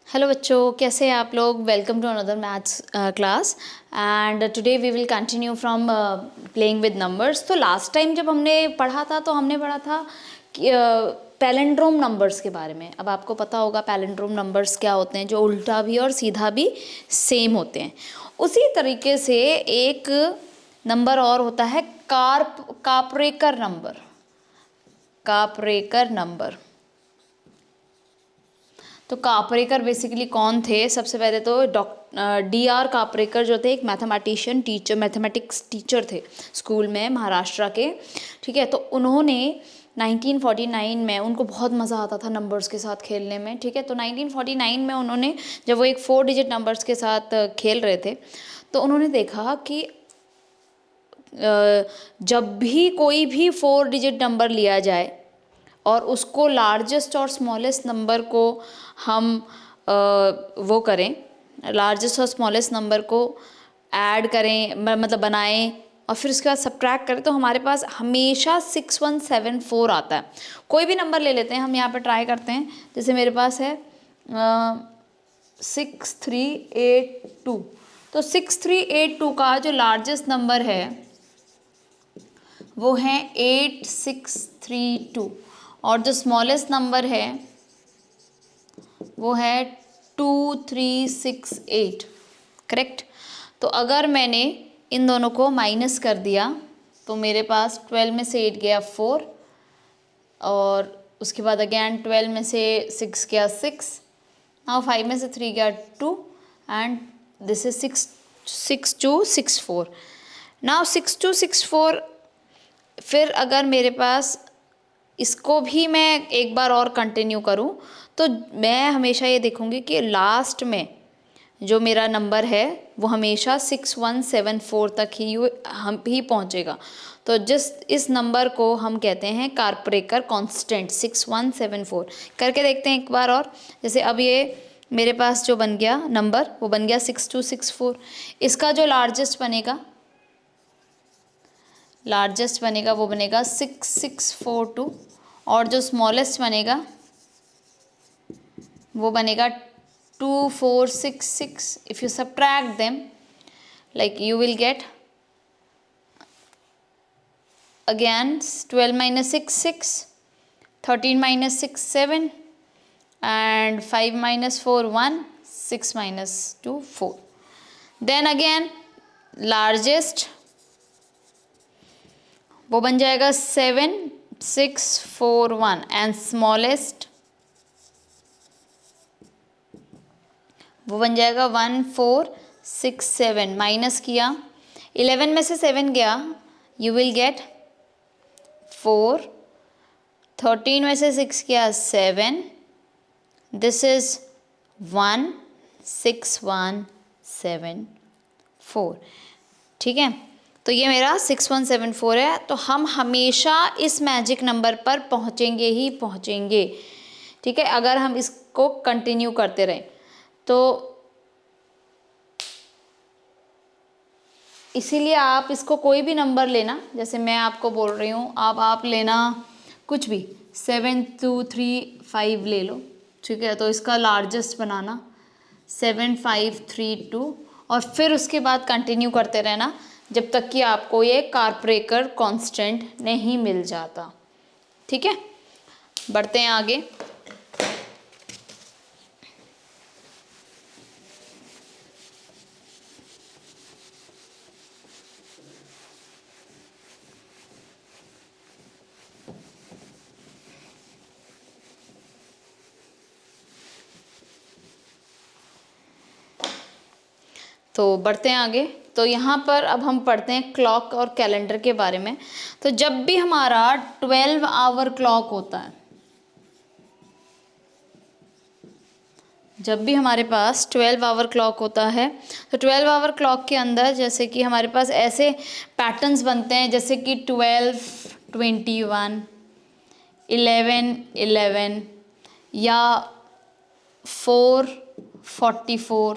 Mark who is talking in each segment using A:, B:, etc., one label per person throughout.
A: Hello बच्चों, कैसे हैं आप लोग। Welcome to another maths class and today we will continue from playing with numbers. तो लास्ट टाइम जब हमने पढ़ा था तो हमने पढ़ा था कि पैलिंड्रोम नंबर्स के बारे में। अब आपको पता होगा पैलिंड्रोम नंबर्स क्या होते हैं, जो उल्टा भी और सीधा भी सेम होते हैं। उसी तरीके से एक नंबर और होता है कापरेकर नंबर। कापरेकर नंबर। तो कापरेकर बेसिकली कौन थे? सबसे पहले तो D.R. कापरेकर जो थे, एक मैथमेटिशियन टीचर, मैथमेटिक्स टीचर थे स्कूल में महाराष्ट्र के। ठीक है, तो उन्होंने 1949 में, उनको बहुत मज़ा आता था नंबर्स के साथ खेलने में। ठीक है, तो 1949 में उन्होंने, जब वो एक 4 डिजिट नंबर्स के साथ खेल रहे थे, तो उन्होंने देखा कि जब भी कोई भी 4 डिजिट नंबर लिया जाए और उसको लार्जेस्ट और स्मॉलेस्ट नंबर को हम वो करें, लार्जेस्ट और स्मॉलेस्ट नंबर को ऐड करें, मतलब बनाएं, और फिर उसके बाद सब्ट्रैक्ट करें, तो हमारे पास हमेशा 6174 आता है। कोई भी नंबर ले लेते हैं, हम यहाँ पे ट्राई करते हैं। जैसे मेरे पास है 6382। तो 6382 का जो लार्जेस्ट नंबर है वो है 8632, और जो स्मॉलेस्ट नंबर है वो है 2368। करेक्ट। तो अगर मैंने इन दोनों को माइनस कर दिया तो मेरे पास 12 में से 8 गया 4, और उसके बाद अगेन 12 में से 6 गया 6, नाउ 5 में से 3 गया 2, एंड दिस इज 6264। नाउ 6264। फिर अगर मेरे पास इसको भी मैं एक बार और कंटिन्यू करूं, तो मैं हमेशा ये देखूंगी कि लास्ट में जो मेरा नंबर है वो हमेशा 6174 तक ही हम ही पहुंचेगा। तो इस नंबर को हम कहते हैं कापरेकर कांस्टेंट 6174। करके देखते हैं एक बार और। जैसे अब ये मेरे पास जो बन गया नंबर, वो बन गया 6264। इसका जो लार्जेस्ट बनेगा वो बनेगा 6642, और जो स्मॉलेस्ट बनेगा वो बनेगा 2466। If you subtract them, like you will get again 12 minus 6 6, 13 minus 6 7, and 5 minus 4 1, 6 minus 2 4. Then again largest वो बन जाएगा 7641, एंड स्मॉलेस्ट वो बन जाएगा 1467। माइनस किया, 11 में से 7 गया, यू विल गेट 4, 13 में से 6 गया 7, दिस इज 16174। ठीक है, तो ये मेरा 6174 है। तो हम हमेशा इस मैजिक नंबर पर पहुंचेंगे ही पहुंचेंगे। ठीक है, अगर हम इसको कंटिन्यू करते रहें तो। इसीलिए आप इसको कोई भी नंबर लेना, जैसे मैं आपको बोल रही हूँ, आप लेना कुछ भी 7235 ले लो। ठीक है, तो इसका लार्जेस्ट बनाना 7532, और फिर उसके बाद कंटिन्यू करते रहना जब तक कि आपको ये कापरेकर कांस्टेंट नहीं मिल जाता। ठीक है, बढ़ते हैं आगे। तो बढ़ते हैं आगे। तो यहाँ पर अब हम पढ़ते हैं क्लॉक और कैलेंडर के बारे में। तो जब भी हमारा 12 आवर क्लॉक होता है, जब भी हमारे पास 12 आवर क्लॉक होता है, तो 12 आवर क्लॉक के अंदर जैसे कि हमारे पास ऐसे पैटर्न्स बनते हैं, जैसे कि 12 21, 11 11, या 4 44।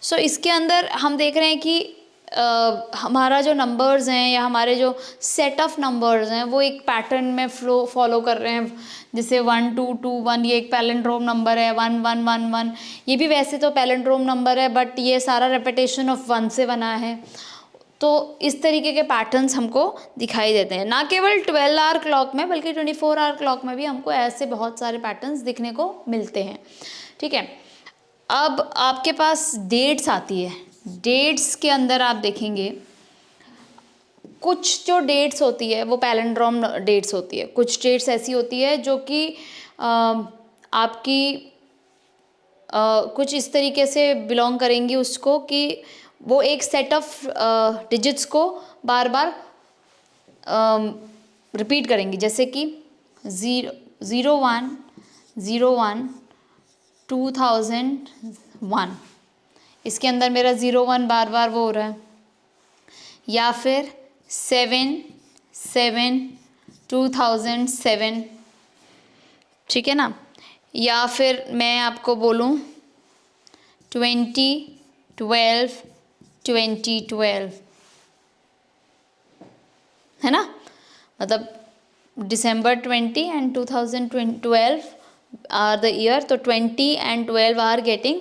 A: सो इसके अंदर हम देख रहे हैं कि हमारा जो नंबर्स हैं या हमारे जो सेट ऑफ नंबर्स हैं वो एक पैटर्न में फॉलो कर रहे हैं, जैसे 1 2 2 1, ये एक पैलिंड्रोम नंबर है, 1 1 1 1, ये भी वैसे तो पैलिंड्रोम नंबर है बट ये सारा रेपिटेशन ऑफ 1 से बना है। तो इस तरीके के पैटर्न्स हमको दिखाई देते हैं, ना केवल 12 आवर क्लॉक में बल्कि 24 आवर क्लॉक में भी हमको ऐसे बहुत सारे पैटर्न्स दिखने को मिलते हैं। ठीक है, अब आपके पास डेट्स आती है। डेट्स के अंदर आप देखेंगे कुछ जो डेट्स होती है वो पैलिंड्रोम डेट्स होती है, कुछ डेट्स ऐसी होती है जो कि आपकी कुछ इस तरीके से बिलोंग करेंगी उसको कि वो एक सेट ऑफ डिजिट्स को बार बार रिपीट करेंगी, जैसे कि 01 01 2001, इसके अंदर मेरा 01 बार बार वो हो रहा है, या फिर 7 7 2007, ठीक है ना, या फिर मैं आपको बोलूँ 2012 2012, है ना, मतलब December 20 and 2012 are the year, तो 20 and 12 are getting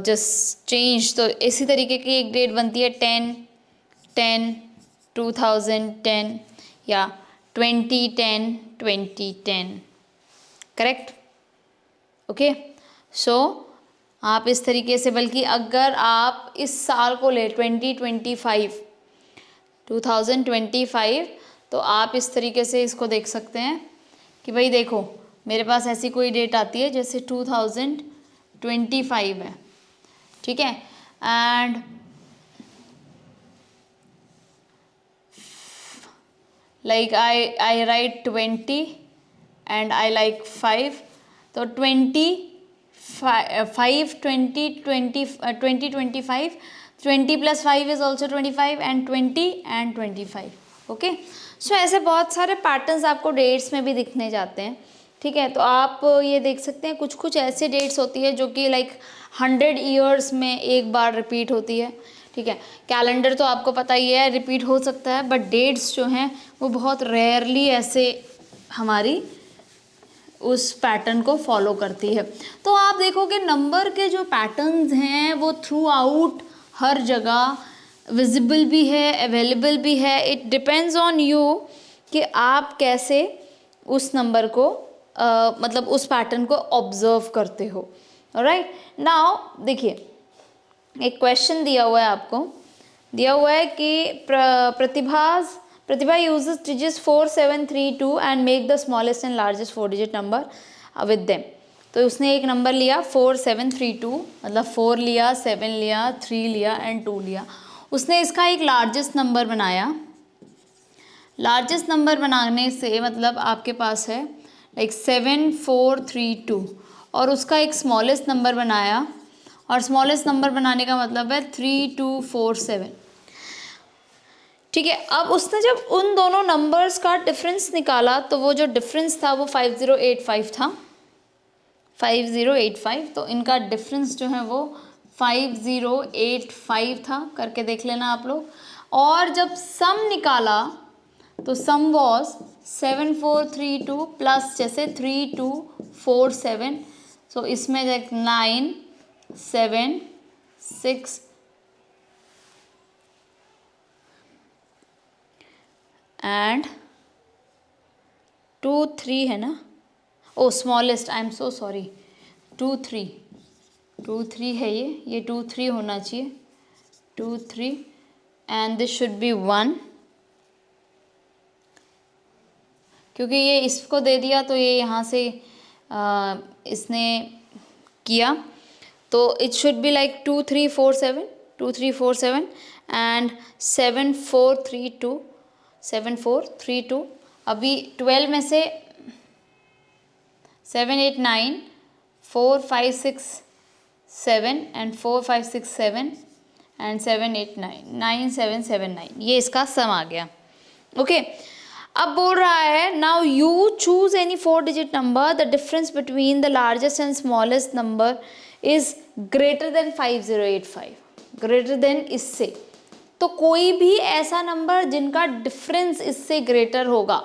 A: just change. तो इसी तरीके की एक डेट बनती है 10 10 2010 या 2010 2010, करेक्ट। ओके, सो आप इस तरीके से, बल्कि अगर आप इस साल को ले 2025 तो आप इस तरीके से इसको देख सकते हैं कि भाई देखो मेरे पास ऐसी कोई डेट आती है जैसे 2025 है, ठीक है, and like I write 20 and I like 5, तो 2025 20 + 5 is also 25 and 20 and 25, okay. So ऐसे बहुत सारे पैटर्न्स आपको डेट्स में भी दिखने जाते हैं, ठीक है। तो आप ये देख सकते हैं कुछ कुछ ऐसे डेट्स होती है जो कि लाइक 100 ईयर्स में एक बार रिपीट होती है, ठीक है। कैलेंडर तो आपको पता ही है रिपीट हो सकता है, बट डेट्स जो हैं वो बहुत रेयरली ऐसे हमारी उस पैटर्न को फॉलो करती है। तो आप देखोगे नंबर के जो पैटर्न्स हैं वो थ्रू आउट हर जगह विजिबल भी है, अवेलेबल भी है। इट डिपेंड्स ऑन यू कि आप कैसे उस नंबर को मतलब उस पैटर्न को ऑब्जर्व करते हो। ऑलराइट, नाउ देखिए एक क्वेश्चन दिया हुआ है, आपको दिया हुआ है कि प्रतिभा uses digits 4 7 3 2 and make the smallest and largest 4 digit number with them। तो उसने एक नंबर लिया 4 7 3 2, मतलब 4 लिया, 7 लिया, 3 लिया एंड 2 लिया। उसने इसका एक लार्जेस्ट नंबर बनाया। लार्जेस्ट नंबर बनाने से मतलब आपके पास है लाइक 7 4 3 2, और उसका एक स्मॉलेस्ट नंबर बनाया, और स्मॉलेस्ट नंबर बनाने का मतलब है 3 2 4 7, ठीक है। अब उसने जब उन दोनों नंबर्स का डिफरेंस निकाला तो वो जो डिफरेंस था वो 5085 था, 5085। तो इनका डिफरेंस जो है वो 5085 था, करके देख लेना आप लोग। और जब सम निकाला तो सम वॉज 7432 प्लस जैसे 3247, सो इसमें 9 7 6 एंड 2 3 है ना, oh smallest, I am so sorry, 2 3 है, ये 2 3 होना चाहिए, 2 3 एंड दिस शुड बी 1, क्योंकि ये इसको दे दिया तो ये यहाँ से इसने किया, तो it should be like 2 3 4 7 2 3 4 7 and 7 4 3 2 7 4 3 2। अभी 12 में से 7 8 9 4 5 6 7 एंड 4 5 6 7 एंड 7 8 9 9 7 7 9, ये इसका सम आ गया, ओके। अब बोल रहा है now you choose any 4 digit number, the difference between the largest and smallest number is greater than 5085। Greater than इससे, तो कोई भी ऐसा नंबर जिनका डिफरेंस इससे ग्रेटर होगा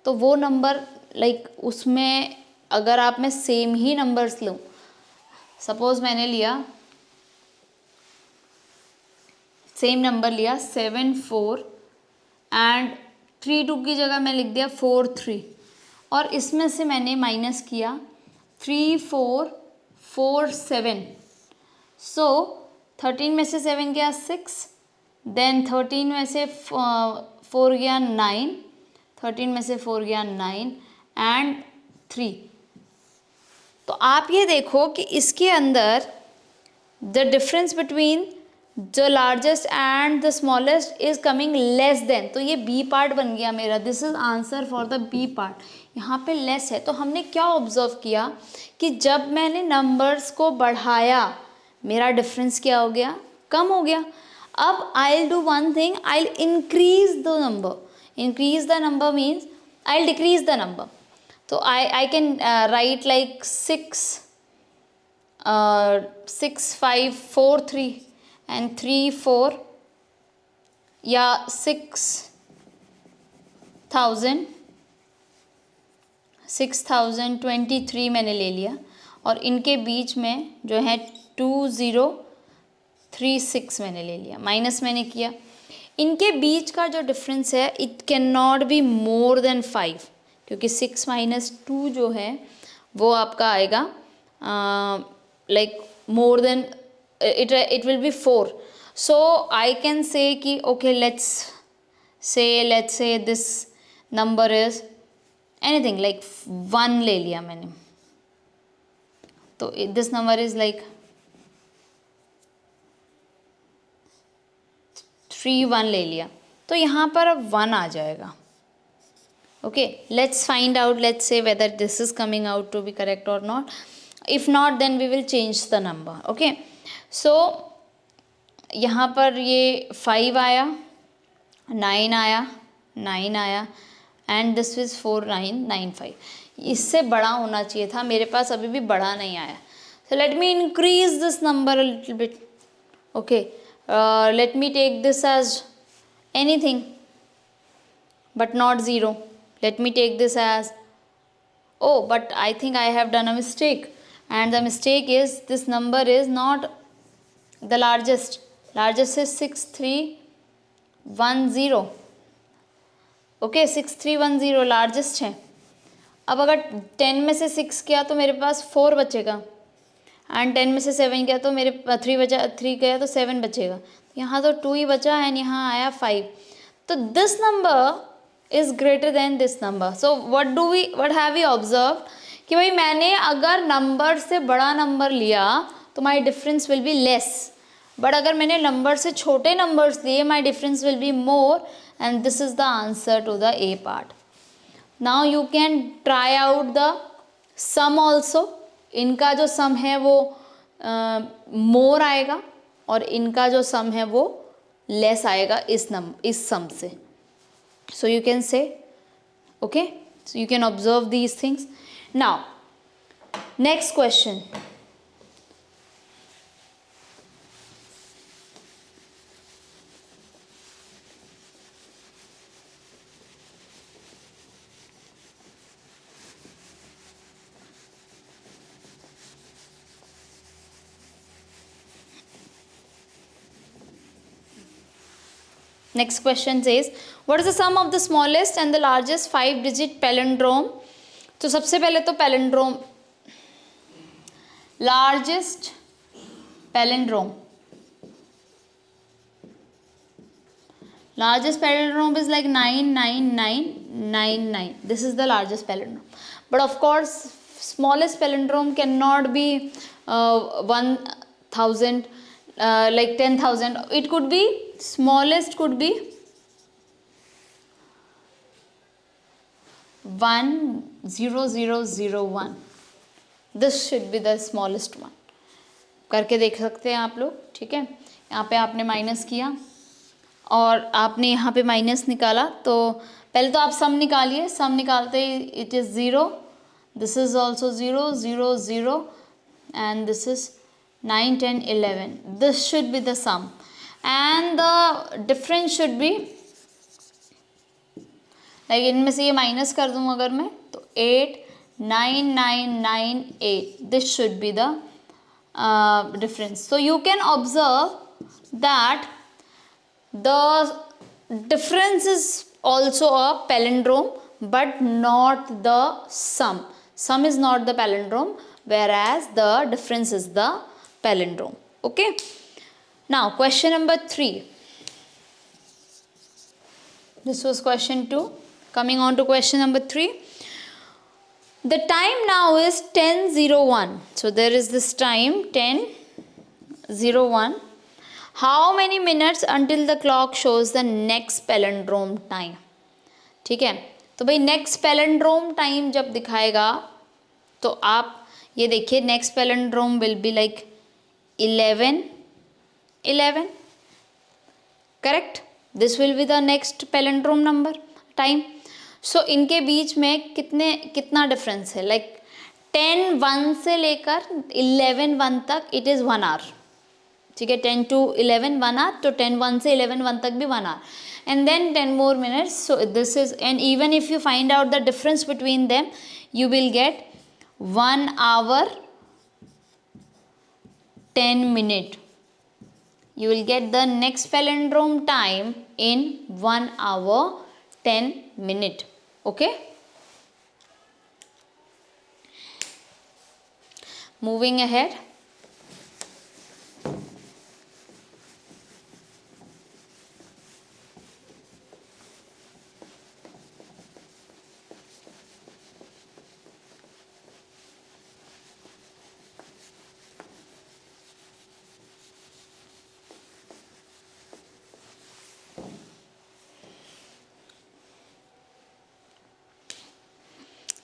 A: तो वो नंबर लाइक उसमें अगर आप मैं सेम ही नंबर्स लूँ, सपोज मैंने लिया सेम नंबर लिया 7 4 एंड 3 2 की जगह मैं लिख दिया 4 3, और इसमें से मैंने माइनस किया 3 4 4 7, सो 13 में से 7 गया 6, देन 13 में से 4 गया 9, 13 में से 4 गया 9 एंड 3। तो आप ये देखो कि इसके अंदर the difference between the largest and the smallest is coming less than, तो ये बी पार्ट बन गया मेरा, this is answer for the B part. यहाँ पे लेस है, तो हमने क्या ऑब्जर्व किया कि जब मैंने नंबर्स को बढ़ाया मेरा डिफरेंस क्या हो गया, कम हो गया। अब I will do one thing, I will increase the number, increase the number means I will decrease the number, तो I can write like 6 6 5 4 3 and 3 4 या 6023 मैंने ले लिया, और इनके बीच में जो है 2036 मैंने ले लिया, माइनस मैंने किया। इनके बीच का जो डिफरेंस है it can not be more then 5, क्योंकि 6 माइनस 2 जो है वो आपका आएगा like more than it will be 4, so I can say कि okay let's say this number is anything like 1 ले लिया मैंने, तो this number is like 3 1 ले लिया, तो यहाँ पर अब 1 आ जाएगा। okay, let's find out, let's say whether this is coming out to be correct or not, if not then we will change the number। okay, सो यहाँ पर ये 5 आया, 9 आया, 9 आया एंड दिस इज 4995, इससे बड़ा होना चाहिए था, मेरे पास अभी भी बड़ा नहीं आया। So let me increase this number a little bit. Okay, let me take this as anything but not 0, let me take this as, oh but I think I have done a mistake, and the mistake is this number is not the largest is 6310। Okay 6310 largest है। अब अगर 10 में से 6 किया तो मेरे पास 4 बचेगा, and 10 में से 7 किया तो मेरे 3 गया तो 7 बचेगा, यहाँ तो 2 ही बचा एंड यहाँ आया 5, तो this number is greater than this number. So what have we observe कि भाई मैंने अगर नंबर से बड़ा नंबर लिया तो my difference will be less, but अगर मैंने नंबर से छोटे नंबर्स लिए my difference will be more, and this is the answer to the A part. Now you can try out the sum also, इनका जो सम है वो मोर आएगा और इनका जो सम है वो लेस आएगा इस सम से। So you can say, okay, so you can observe these things. Now next question, next question says what is the sum of the smallest and the largest 5-digit palindrome। तो सबसे पहले तो palindrome, largest palindrome is like 99999, this is the largest palindrome, but of course smallest palindrome cannot be 1000 like 10,000, it could be smallest could be 10001, this should be the smallest one। करके देख सकते हैं आप लोग, ठीक है। यहाँ पे आपने माइनस किया और आपने यहाँ पे माइनस निकाला, तो पहले तो आप सम निकालिए, सम निकालते ही it is 0, this is also 0 0 0 and this is 9, 10, 11. This should be the sum and the difference should be like इनमें से ये माइनस कर दूँ अगर मैं तो 8, 9, 9, 9, 8. This should be the difference. So you can observe that the difference is also a palindrome but not the sum. Sum is not the palindrome whereas the difference is the palindrome. Okay. Now question number 3. This was question 2. Coming on to question number 3. The time now is 10:01. So there is this time 10:01. How many minutes until the clock shows the next palindrome time? ठीक है, तो भाई next palindrome time जब दिखाएगा तो आप ये देखिए next palindrome will be like 11, 11. Correct, this will be the next palindrome number time. So इनके बीच में कितना डिफरेंस है, लाइक 10:01 से लेकर 11:01 तक इट इज़ 1 आवर. ठीक है, 10 to 11 1 आवर, तो 10:01 से 11:01 तक भी 1 our and then 10 more minutes. So this is, and even if you find out the difference between them you will get 1 hour 10 minute. You will get the next palindrome time in 1 hour 10 minute. Okay, moving ahead.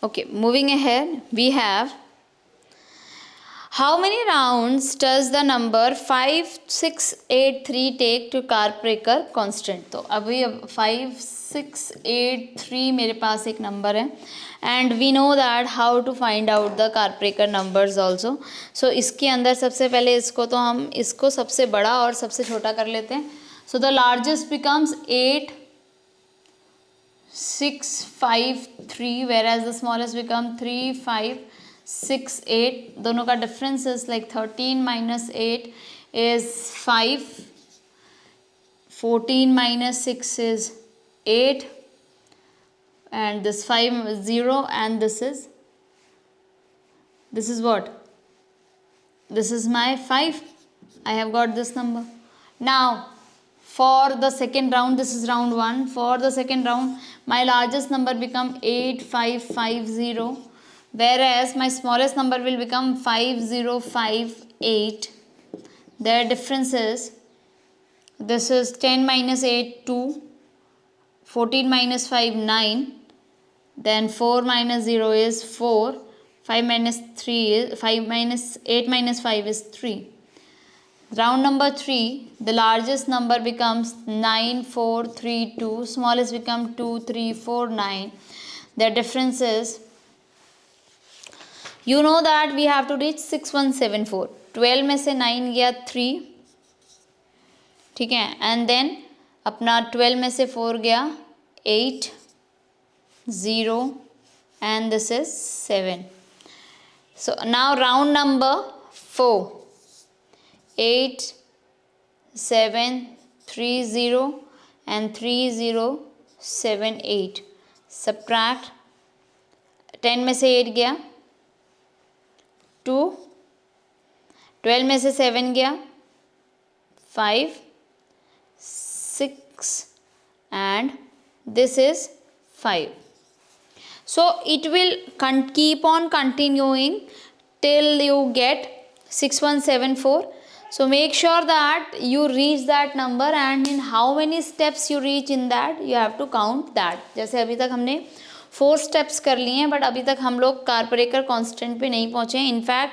A: Okay, moving ahead, we have how many rounds does the number 5683 take to car breaker constant. तो अभी 5683 मेरे पास एक number है and we know that how to find out the car breaker numbers also. So इसके अंदर सबसे पहले इसको तो हम इसको सबसे बड़ा और सबसे छोटा कर लेते हैं. So the largest becomes 8653 whereas the smallest become 3568. दोनों का difference is like 13 minus 8 is 5, 14 minus 6 is 8 and this 5 is 0 and this is what? This is my 5. I have got this number. Now for the second round, this is round 1. For the second round, my largest number become 8550 whereas my smallest number will become 5058. Their difference is, this is 10 minus 8 2, 14 minus 5 9, then 4 minus 0 is 4, 5 minus 3 is 5 minus 8 minus 5 is 3. Round number 3, the largest number becomes 9432, smallest become 2349. Their difference is, you know that we have to reach 6174. 12 में से 9 गया 3, ठीक है, and then अपना 12 में से 4 गया 8, 0 and this is 7. So now round number 4. 8, 7, 3, 0 and 3, 0, 7, 8. Subtract 10 में से 8 गया 2, 12 में से 7 गया 5, 6 and this is 5. So it will keep on continuing till you get 6174. So make sure that you reach that number and in how many steps you reach in that you have to count that. जैसे अभी तक हमने 4 steps कर लिए हैं but अभी तक हम लोग कार ब्रेकर कांस्टेंट पे नहीं पहुँचे हैं. In fact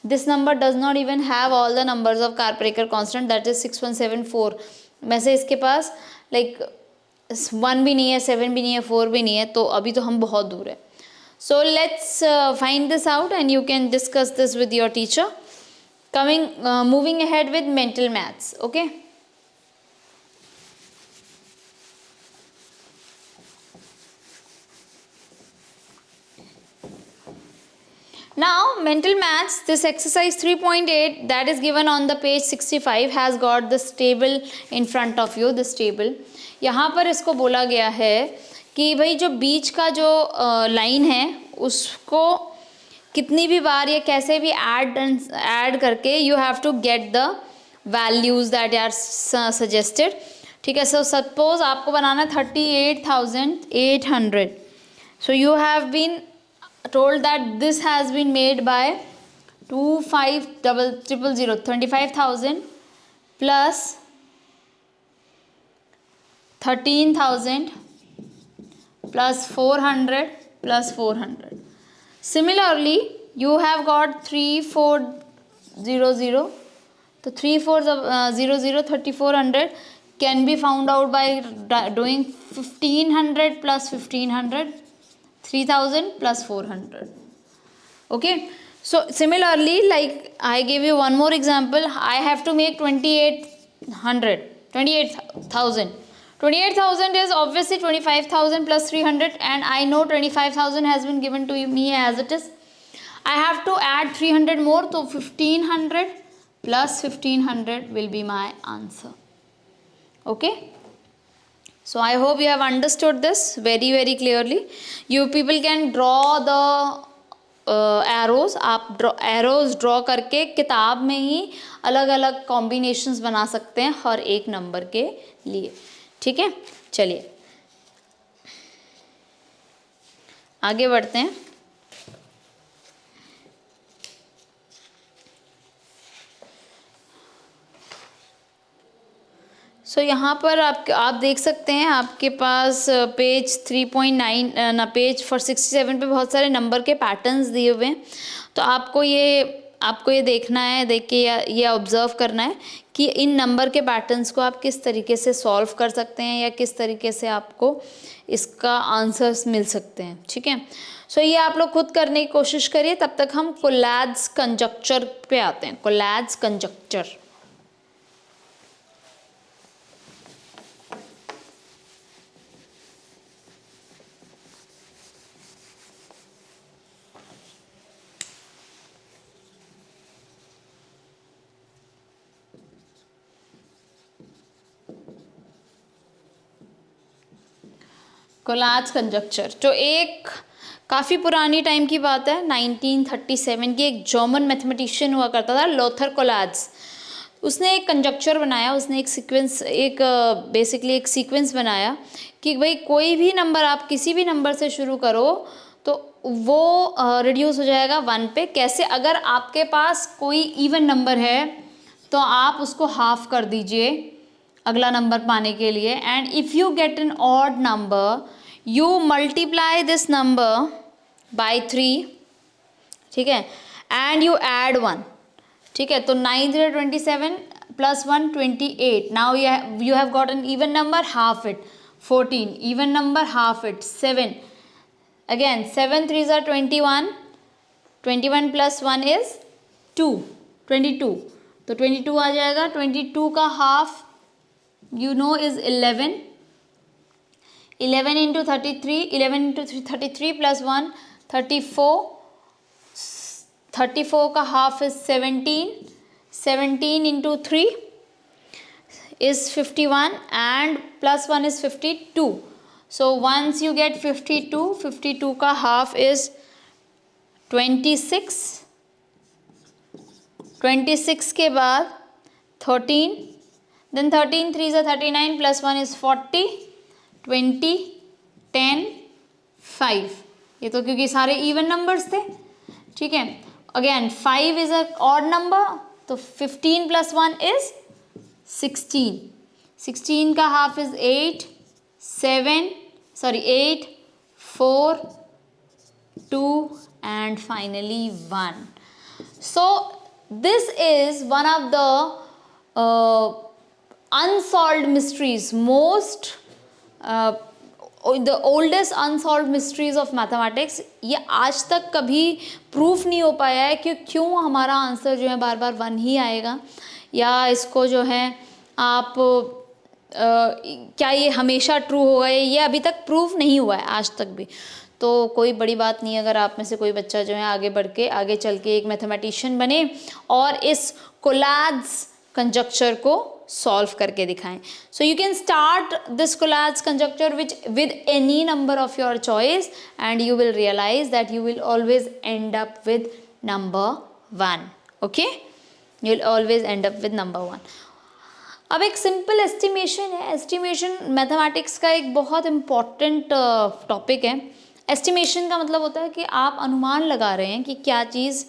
A: this number does not even have all the numbers of car breaker constant, that is 6174. वैसे इसके पास लाइक 1 भी नहीं है, 7 भी नहीं है, 4 भी नहीं है, तो अभी तो हम बहुत दूर है. So let's find this out and you can discuss this with your teacher. moving ahead with mental maths. Okay. Now mental maths, this exercise 3.8 that is given on the page 65 has got this table in front of you, this table. यहाँ पर इसको बोला गया है कि भाई जो बीच का जो लाइन है उसको कितनी भी बार या कैसे भी ऐड करके you have to get the values that are suggested. ठीक है. सो सपोज आपको बनाना 38,800. So you have been told that this has been made by 25,000 plus 13,000 plus 400 plus 400. Similarly, you have got 3400. So 3400 3400 can be found out by doing 1500 plus 1500. 3000 plus 400. Okay. So similarly, like I gave you one more example. I have to make 28,000. 28,000 is obviously 25,000 plus 300, and I know 25,000 has been given to me as it is. I have to add 300 more, so 1500 plus 1500 will be my answer. Okay. So I hope you have understood this very clearly. You people can draw the arrows. आप arrows draw करके किताब में ही अलग अलग combinations बना सकते हैं हर एक नंबर के लिए. ठीक है. चलिए आगे बढ़ते हैं. सो यहाँ पर आप देख सकते हैं आपके पास पेज 3.9 ना पेज 467 पे बहुत सारे नंबर के पैटर्न्स दिए हुए हैं. तो आपको ये देखना है, देख के ये ऑब्ज़र्व करना है कि इन नंबर के पैटर्न्स को आप किस तरीके से सॉल्व कर सकते हैं या किस तरीके से आपको इसका आंसर्स मिल सकते हैं. ठीक है. सो ये आप लोग खुद करने की कोशिश करिए. तब तक हम कोलैड्स कंजक्चर पे आते हैं. कोलैड्स कंजक्चर. कोलैड्स कंजक्चर जो एक काफ़ी पुरानी टाइम की बात है, 1937 की. एक जर्मन मैथमेटिशियन हुआ करता था लोथर कोलैड्स. उसने एक कंजक्चर बनाया. उसने बेसिकली एक सीक्वेंस बनाया कि भाई कोई भी नंबर आप किसी भी नंबर से शुरू करो तो वो रिड्यूस हो जाएगा 1 पे. कैसे? अगर आपके पास कोई इवन नंबर है तो आप उसको हाफ कर दीजिए अगला नंबर पाने के लिए. And if you get an odd number you multiply this number by 3. ठीक है. and you add 1. ठीक है. तो 927 plus 1 28. now you have got an even number, half it. 14 even number, half it. 7 again 7 3s are 21. 21 plus 1 is 2. 22. तो 22 आ जाएगा. 22 का half you know is 11. 11 into 33, 11 into 33 plus 1, 34. 34 का half is 17. 17 into 3 is 51 and plus 1 is 52. So once you get 52, 52 का half is 26. 26 के बाद 13. Then 13 3s are 39 plus 1 is 40. 20 10 5. ये तो क्योंकि सारे इवन नंबर्स थे. ठीक है. Again 5 is a odd number, तो 15 plus 1 is 16. 16 का half is 8 4 2 and finally 1. So this is one of the unsolved mysteries, most the oldest unsolved mysteries of mathematics, ये आज तक कभी प्रूफ नहीं हो पाया है कि क्यों हमारा आंसर जो है बार बार 1 ही आएगा, या इसको जो है आप क्या ये हमेशा ट्रू होगा, ये अभी तक प्रूफ नहीं हुआ है आज तक भी। तो कोई बड़ी बात नहीं अगर आप में से कोई बच्चा जो है आगे बढ़ के आगे चल के एक मैथमेटिशियन बने और इस कोलैड्स कंजक्चर को सॉल्व करके दिखाएं। So you can start this Collatz conjecture which with any number of your choice and you will realize that you will always end up with number 1। Okay, you will always end up with number 1। अब एक simple estimation है। Estimation mathematics का एक बहुत important topic है। Estimation का मतलब होता है कि आप अनुमान लगा रहे हैं कि क्या चीज़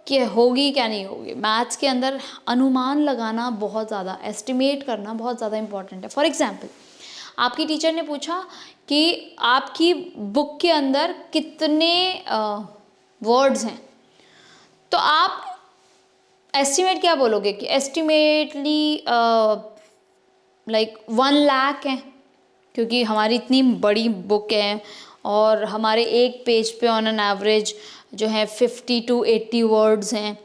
A: कि होगी क्या नहीं होगी। मैथ्स के अंदर अनुमान लगाना बहुत ज़्यादा, एस्टिमेट करना बहुत ज़्यादा इंपॉर्टेंट है। फॉर एग्जांपल, आपकी टीचर ने पूछा कि आपकी बुक के अंदर कितने वर्ड्स हैं, तो आप एस्टिमेट क्या बोलोगे कि एस्टिमेटली लाइक 1 लाख है, क्योंकि हमारी इतनी बड़ी बुक है और हमारे एक पेज पे ऑन एन एवरेज जो है 50 to 80 वर्ड्स हैं।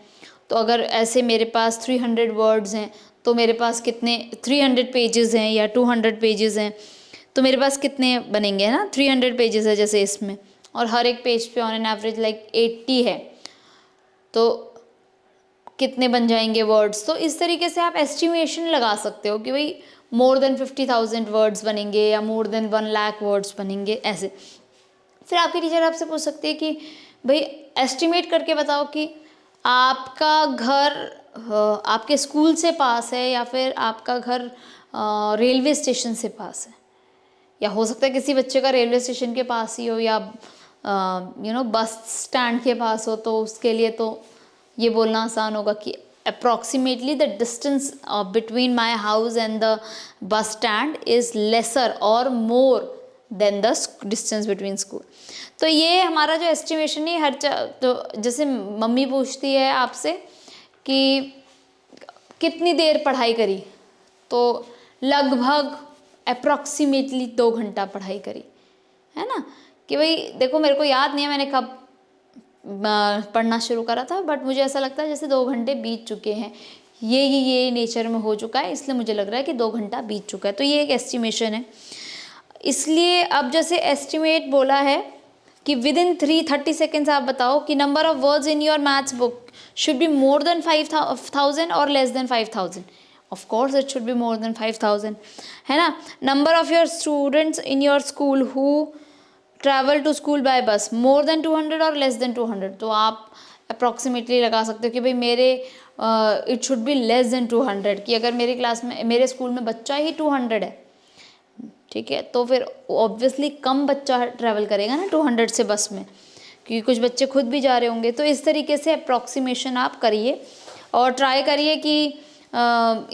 A: तो अगर ऐसे मेरे पास 300 वर्ड्स हैं तो मेरे पास कितने 300 पेजेस हैं, या 200 पेजेस हैं तो मेरे पास कितने बनेंगे, है ना। 300 पेजेस है जैसे इसमें, और हर एक पेज पे ऑन एन एवरेज लाइक 80 है, तो कितने बन जाएंगे वर्ड्स। तो इस तरीके से आप एस्टिमेशन लगा सकते हो कि भाई मोर देन 50,000 वर्ड्स बनेंगे या मोर देन 1 लाख वर्ड्स बनेंगे, ऐसे। फिर आपकी टीचर आपसे पूछ सकती है कि भाई एस्टिमेट करके बताओ कि आपका घर आपके स्कूल से पास है या फिर आपका घर रेलवे स्टेशन से पास है, या हो सकता है किसी बच्चे का रेलवे स्टेशन के पास ही हो या बस स्टैंड के पास हो, तो उसके लिए तो ये बोलना आसान होगा कि approximately the distance between my house and the bus stand is lesser or more than the distance between school। तो ये हमारा जो एस्टिमेशन है तो जैसे मम्मी पूछती है आपसे कि कितनी देर पढ़ाई करी, तो लगभग अप्रॉक्सीमेटली 2 घंटा पढ़ाई करी, है ना। कि भाई देखो मेरे को याद नहीं है मैंने कब पढ़ना शुरू करा था, बट मुझे ऐसा लगता है जैसे 2 घंटे बीत चुके हैं, ये नेचर में हो चुका है, इसलिए मुझे लग रहा है कि 2 घंटा बीत चुका है। तो ये एक एस्टिमेशन है। इसलिए अब जैसे एस्टिमेट बोला है कि विद इन 30 सेकेंड्स आप बताओ कि number of words in your maths book should be more than 5,000 और less than 5,000। Of course it should be more than 5,000, है ना। Number of your students in your school who travel to school by bus more then 200 और less then 200। तो आप approximately लगा सकते हो कि भाई मेरे it should be less than 200, कि अगर मेरी क्लास में मेरे स्कूल में बच्चा ही 200 है, ठीक है, तो फिर ऑब्वियसली कम बच्चा ट्रैवल करेगा ना 200 से बस में, क्योंकि कुछ बच्चे खुद भी जा रहे होंगे। तो इस तरीके से अप्रॉक्सीमेशन आप करिए और ट्राई करिए कि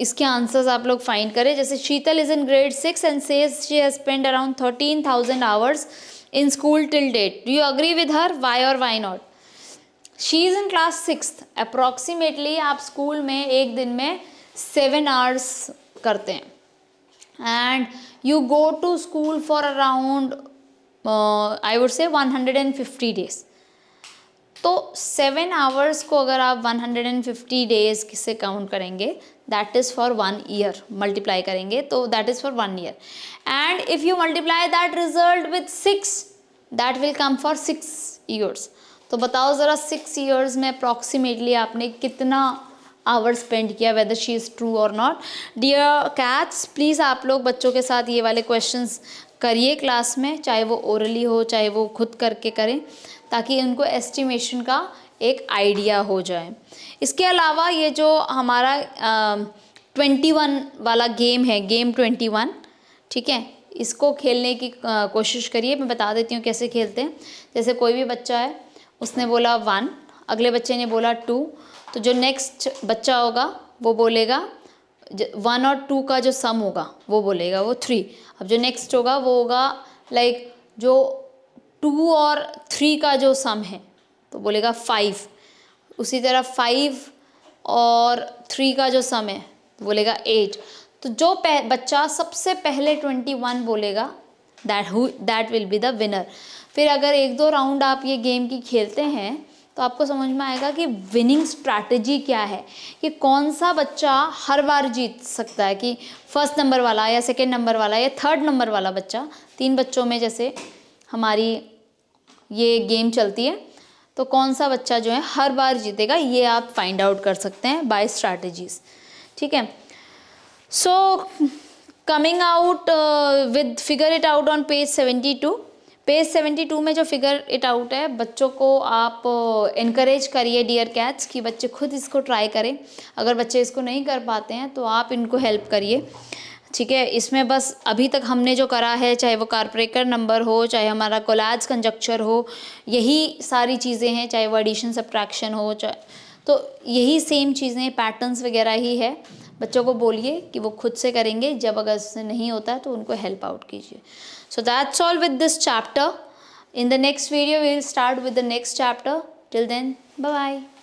A: इसके आंसर्स आप लोग फाइंड करें। जैसे Sheetal is in grade 6 and says she has spend around 13,000 hours in school till date. Do you agree with her? Why or why not? She is in class 6th. Approximately आप school में एक दिन में 7 hours करते हैं and you go to school for around I would say 150 days। तो 7 hours को अगर आप 150 days से काउंट करेंगे, that is for 1 year, multiply करेंगे तो that is for 1 year। And if you multiply that result with 6, that will come for 6 years। तो बताओ ज़रा 6 years में अप्रॉक्सीमेटली आपने कितना आवर स्पेंड किया, वेदर शी इज़ ट्रू और नॉट। डियर कैट्स, प्लीज़ आप लोग बच्चों के साथ ये वाले क्वेश्चंस करिए क्लास में, चाहे वो ओरली हो चाहे वो खुद करके करें, ताकि उनको एस्टिमेशन का एक आइडिया हो जाए। इसके अलावा ये जो हमारा 21 वाला गेम है, गेम 21, ठीक है, इसको खेलने की कोशिश करिए। मैं बता देती हूँ कैसे खेलते हैं। जैसे कोई भी बच्चा है, उसने बोला 1, अगले बच्चे ने बोला 2, तो जो नेक्स्ट बच्चा होगा वो बोलेगा 1 और 2 का जो सम होगा वो बोलेगा वो 3। अब जो नेक्स्ट होगा वो होगा लाइक जो 2 और 3 का जो सम है तो बोलेगा 5। उसी तरह 5 और 3 का जो सम है तो बोलेगा 8। तो जो बच्चा सबसे पहले 21 बोलेगा that will be the winner. फिर अगर 1-2 राउंड आप ये गेम की खेलते हैं तो आपको समझ में आएगा कि विनिंग स्ट्रैटेजी क्या है, कि कौन सा बच्चा हर बार जीत सकता है, कि फर्स्ट नंबर वाला या सेकंड नंबर वाला या थर्ड नंबर वाला बच्चा, 3 बच्चों में जैसे हमारी ये गेम चलती है, तो कौन सा बच्चा जो है हर बार जीतेगा, ये आप फाइंड आउट कर सकते हैं बाय स्ट्रैटेजीज। ठीक है, so coming out with figure it out on page 72। Page 72 में जो फिगर इट आउट है, बच्चों को आप इनकरेज करिए डियर कैट्स कि बच्चे खुद इसको ट्राई करें। अगर बच्चे इसको नहीं कर पाते हैं तो आप इनको हेल्प करिए। ठीक है, इसमें बस अभी तक हमने जो करा है, चाहे वो कारप्रेकर नंबर हो, चाहे हमारा कोलाज कंजक्चर हो, यही सारी चीज़ें हैं, चाहे वो एडिशन सब्ट्रैक्शन हो, चाहे तो यही सेम चीज़ें पैटर्न्स वगैरह ही है। बच्चों को बोलिए कि वो खुद से करेंगे, जब अगर इससे नहीं होता है तो उनको हेल्प आउट कीजिए। So that's all with this chapter. In the next video we will start with the next chapter. Till then, bye bye.